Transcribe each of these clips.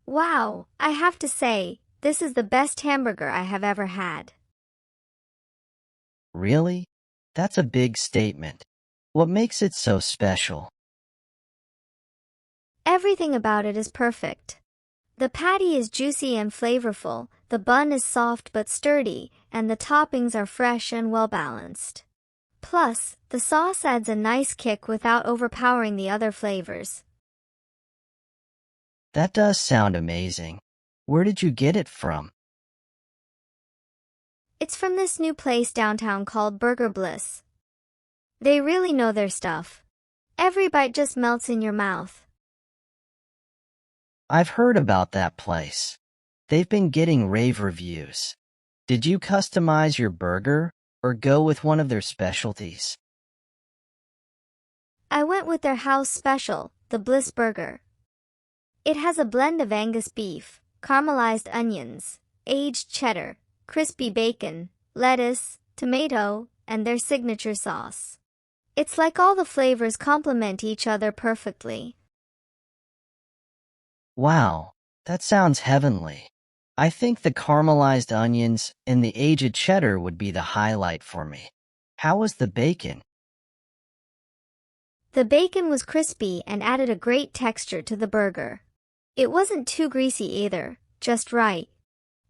Wow, I have to say, this is the best hamburger I have ever had. Really? That's a big statement. What makes it so special? Everything about it is perfect. The patty is juicy and flavorful, the bun is soft but sturdy, and the toppings are fresh and well balanced. Plus, the sauce adds a nice kick without overpowering the other flavors. That does sound amazing. Where did you get it from? It's from this new place downtown called Burger Bliss. They really know their stuff. Every bite just melts in your mouth. I've heard about that place. They've been getting rave reviews. Did you customize your burger or go with one of their specialties? I went with their house special, the Bliss Burger. It has a blend of Angus beef, caramelized onions, aged cheddar, crispy bacon, lettuce, tomato, and their signature sauce. It's like all the flavors complement each other perfectly. Wow, that sounds heavenly. I think the caramelized onions and the aged cheddar would be the highlight for me. How was the bacon? The bacon was crispy and added a great texture to the burger. It wasn't too greasy either, just right.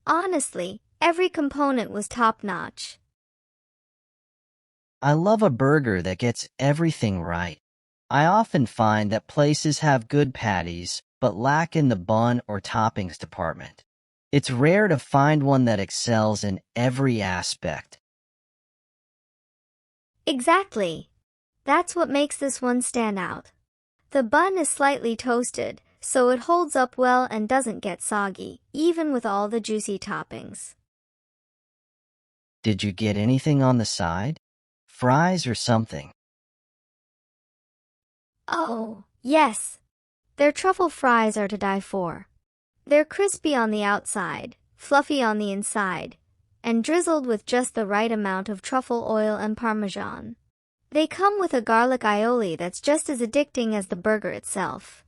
Honestly, every component was top-notch. I love a burger that gets everything right. I often find that places have good patties, but lack in the bun or toppings department. It's rare to find one that excels in every aspect. Exactly. That's what makes this one stand out. The bun is slightly toasted, so it holds up well and doesn't get soggy, even with all the juicy toppings. Did you get anything on the side? Fries or something? Oh, yes. Their truffle fries are to die for. They're crispy on the outside, fluffy on the inside, and drizzled with just the right amount of truffle oil and parmesan. They come with a garlic aioli that's just as addicting as the burger itself.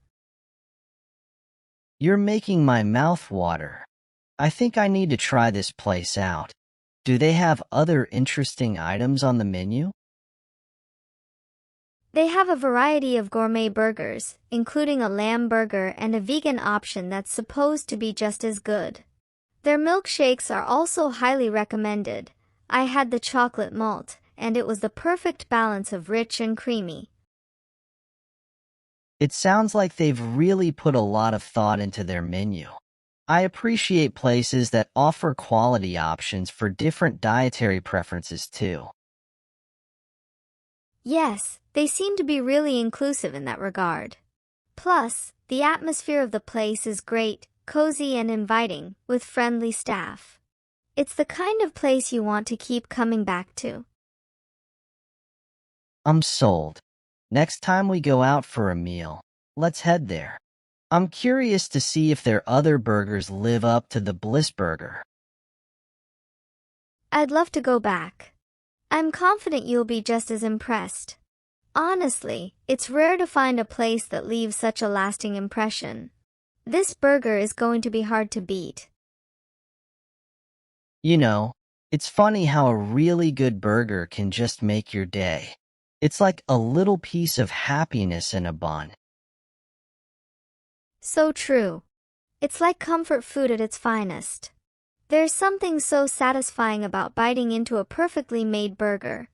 You're making my mouth water. I think I need to try this place out. Do they have other interesting items on the menu? They have a variety of gourmet burgers, including a lamb burger and a vegan option that's supposed to be just as good. Their milkshakes are also highly recommended. I had the chocolate malt, and it was the perfect balance of rich and creamy. It sounds like they've really put a lot of thought into their menu. I appreciate places that offer quality options for different dietary preferences too. Yes, they seem to be really inclusive in that regard. Plus, the atmosphere of the place is great, cozy and inviting, with friendly staff. It's the kind of place you want to keep coming back to. I'm sold. Next time we go out for a meal, let's head there. I'm curious to see if their other burgers live up to the Bliss Burger. I'd love to go back. I'm confident you'll be just as impressed. Honestly, it's rare to find a place that leaves such a lasting impression. This burger is going to be hard to beat. You know, it's funny how a really good burger can just make your day. It's like a little piece of happiness in a bun. So true. It's like comfort food at its finest. There's something so satisfying about biting into a perfectly made burger.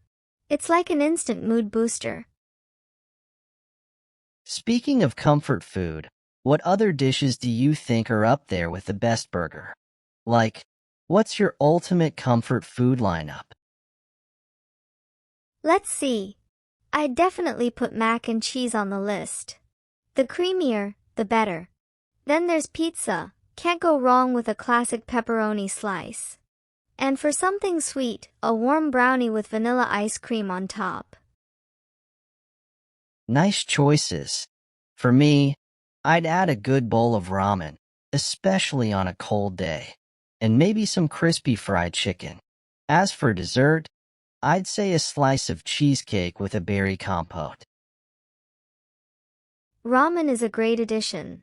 It's like an instant mood booster. Speaking of comfort food, what other dishes do you think are up there with the best burger? Like, what's your ultimate comfort food lineup? Let's see. I'd definitely put mac and cheese on the list. The creamier, the better. Then there's pizza. Can't go wrong with a classic pepperoni slice. And for something sweet, a warm brownie with vanilla ice cream on top. Nice choices. For me, I'd add a good bowl of ramen, especially on a cold day, and maybe some crispy fried chicken. As for dessert, I'd say a slice of cheesecake with a berry compote. Ramen is a great addition.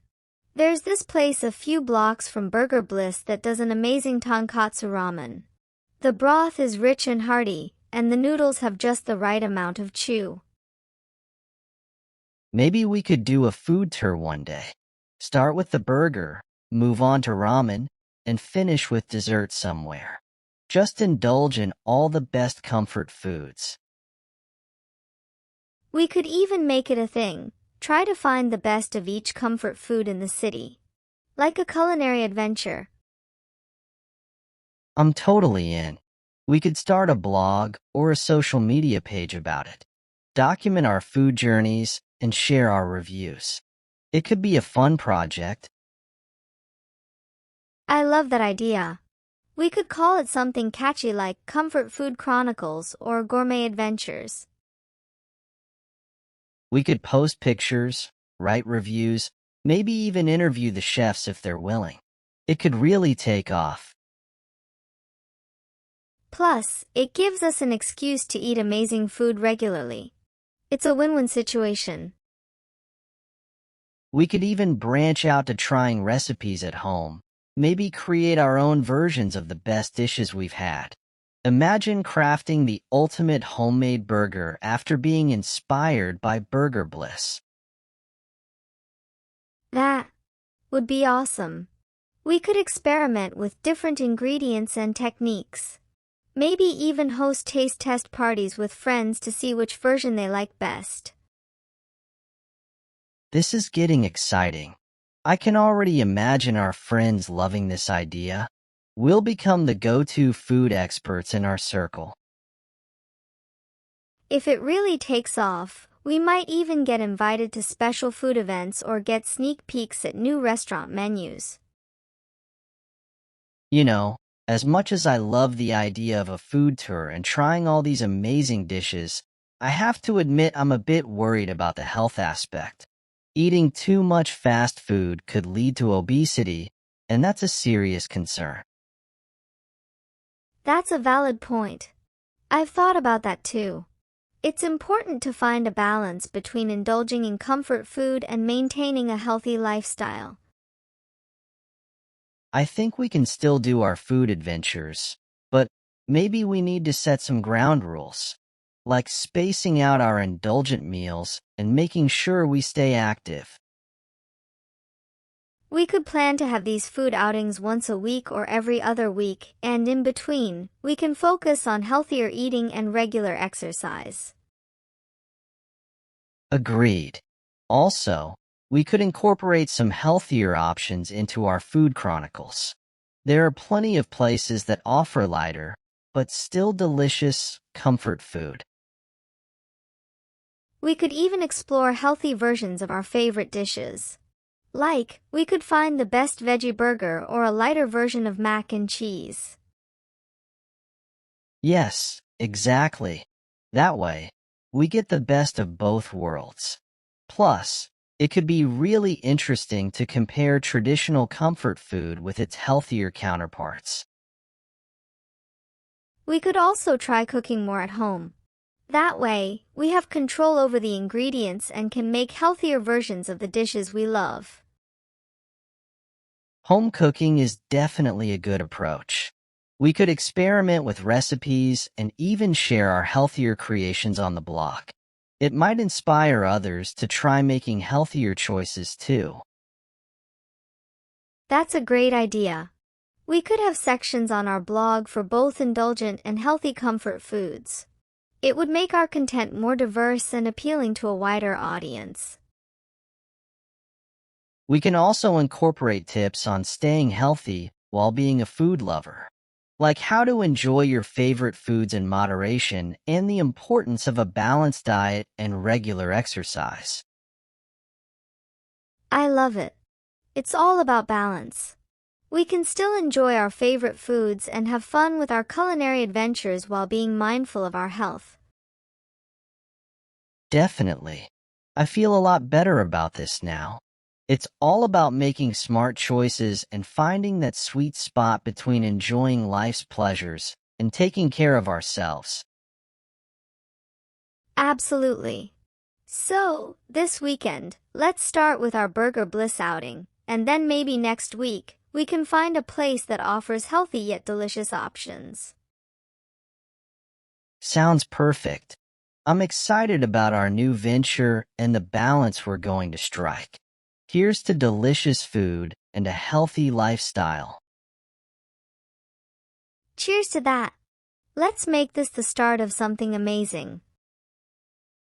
There's this place a few blocks from Burger Bliss that does an amazing tonkatsu ramen. The broth is rich and hearty, and the noodles have just the right amount of chew. Maybe we could do a food tour one day. Start with the burger, move on to ramen, and finish with dessert somewhere. Just indulge in all the best comfort foods. We could even make it a thing. Try to find the best of each comfort food in the city. Like a culinary adventure. I'm totally in. We could start a blog or a social media page about it. Document our food journeys and share our reviews. It could be a fun project. I love that idea. We could call it something catchy like Comfort Food Chronicles or Gourmet Adventures. We could post pictures, write reviews, maybe even interview the chefs if they're willing. It could really take off. Plus, it gives us an excuse to eat amazing food regularly. It's a win-win situation. We could even branch out to trying recipes at home, maybe create our own versions of the best dishes we've had. Imagine crafting the ultimate homemade burger after being inspired by Burger Bliss. That would be awesome. We could experiment with different ingredients and techniques. Maybe even host taste test parties with friends to see which version they like best. This is getting exciting. I can already imagine our friends loving this idea. We'll become the go-to food experts in our circle. If it really takes off, we might even get invited to special food events or get sneak peeks at new restaurant menus. You know, as much as I love the idea of a food tour and trying all these amazing dishes, I have to admit I'm a bit worried about the health aspect. Eating too much fast food could lead to obesity, and that's a serious concern. That's a valid point. I've thought about that too. It's important to find a balance between indulging in comfort food and maintaining a healthy lifestyle. I think we can still do our food adventures, but maybe we need to set some ground rules, like spacing out our indulgent meals and making sure we stay active. We could plan to have these food outings once a week or every other week, and in between, we can focus on healthier eating and regular exercise. Agreed. Also, we could incorporate some healthier options into our food chronicles. There are plenty of places that offer lighter, but still delicious, comfort food. We could even explore healthy versions of our favorite dishes. Like, we could find the best veggie burger or a lighter version of mac and cheese. Yes, exactly. That way, we get the best of both worlds. Plus, it could be really interesting to compare traditional comfort food with its healthier counterparts. We could also try cooking more at home. That way, we have control over the ingredients and can make healthier versions of the dishes we love. Home cooking is definitely a good approach. We could experiment with recipes and even share our healthier creations on the blog. It might inspire others to try making healthier choices too. That's a great idea. We could have sections on our blog for both indulgent and healthy comfort foods. It would make our content more diverse and appealing to a wider audience. We can also incorporate tips on staying healthy while being a food lover, like how to enjoy your favorite foods in moderation and the importance of a balanced diet and regular exercise. I love it. It's all about balance. We can still enjoy our favorite foods and have fun with our culinary adventures while being mindful of our health. Definitely. I feel a lot better about this now. It's all about making smart choices and finding that sweet spot between enjoying life's pleasures and taking care of ourselves. Absolutely. So, this weekend, let's start with our Burger Bliss outing, and then maybe next week, we can find a place that offers healthy yet delicious options. Sounds perfect. I'm excited about our new venture and the balance we're going to strike. Here's to delicious food and a healthy lifestyle. Cheers to that. Let's make this the start of something amazing.